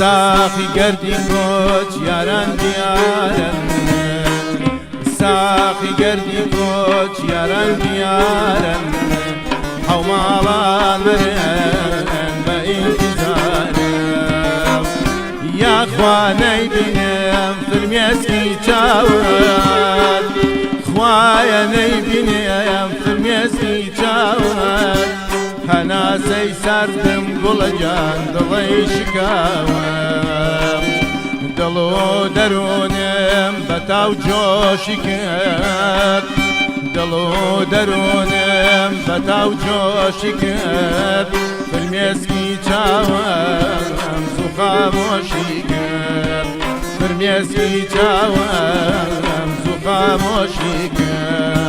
ساقی گردی کوچ یاران دیارن ساقی گردی کوچ یاران دیارن او مالان برن با انتظارم یا خوانای بینم فرمیسکی چاوت خوانای بینم فرمیسکی چاوت هەناسەی ساردم گوڵە جان دڵی شکاوم دڵ و دەروونم بە تاو جۆشی کرد دڵ و دەروونم بە تاو جۆشی کرد فرمێسکی چاوم زوو خامۆشی کرد فرمێسکی چاوم زوو خامۆشی کرد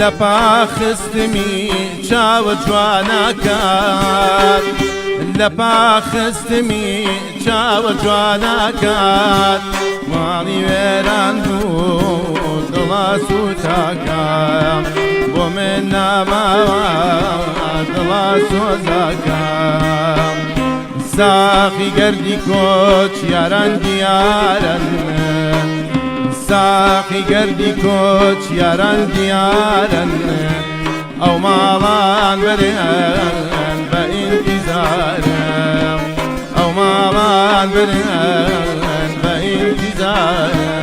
لپا خستمی چاو جواناکات لپا خستمی چاو جواناکات ماڵی وێران بوو دڵا سوتاکام بۆ من ناماوە دڵا سۆزاکام ساقی گەردی کۆچ یاران دیارن ساقی گردی کوچ یاران دیارن او مالان برن با انتظارم او مالان برن با انتظارم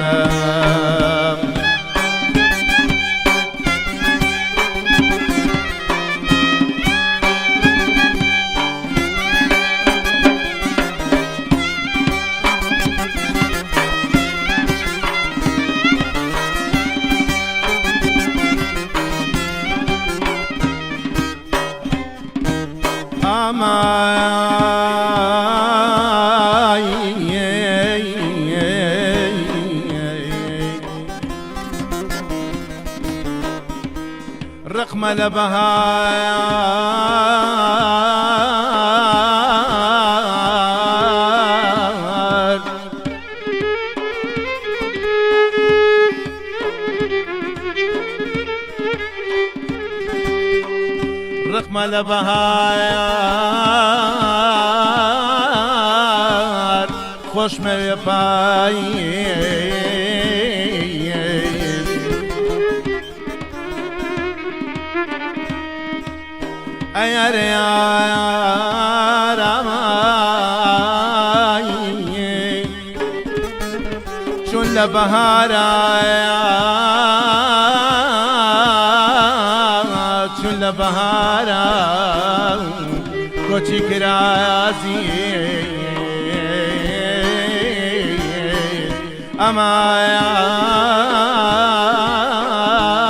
رقم لبهار رقم لبهار خوش موی پایی ایار یار آمایی چون لبهار چون لبهار کوچی کرازی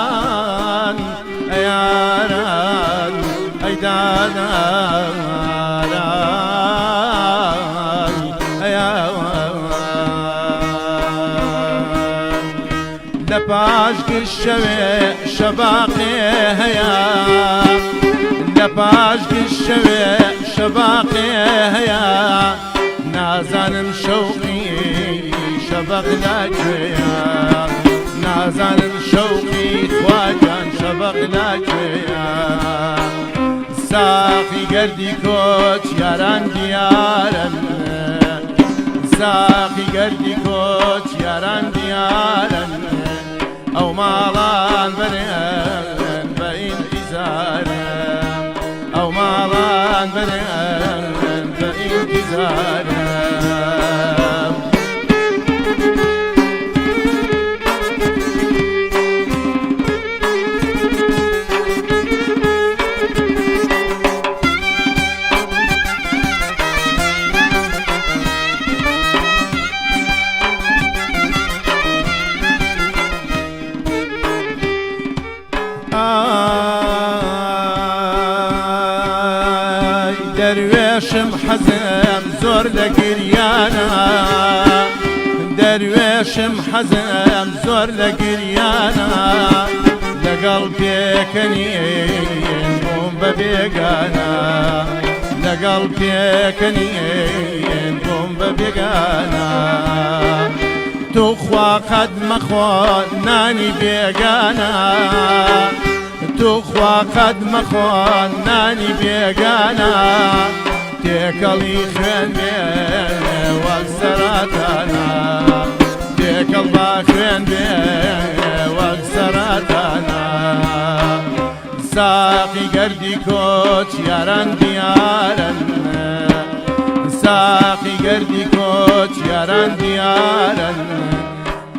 امان ایاران ایداناران ایوان لپاش گشوه شباقی هیا لپاش گشوه شباقی هیا نازانم شوقی شبق لاکویا نازانم شوقی خواجان شبق لاکویا ساقی گردی کوچ یاران دیارن ساقی گردی کوچ یاران دیارن او مالان برن با انتظارم او مالان برن با انتظارم درویشم حەزم زۆر لە گریانە دەروێشم حەزم زۆر لە گریانە لەگەڵ پێکەنین بووم بە بێگانە لەگەڵ پێکەنین بووم بە بێگانە توخوا قەت مەخۆ نانی بێگانە توخوا قەت مەخۆ نانی بێگانە تێکەڵی خوێن بێ وەک سەراتانە تێکەڵ با خوێن بێ وەک سەراتانە ساقی گەردی کۆچ یاران دیارن ساقی گەردی کۆچ یاران دیارن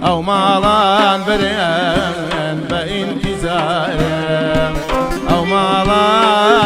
ئەو ماڵان برێن بە ئینتیزارن ئەو ماڵان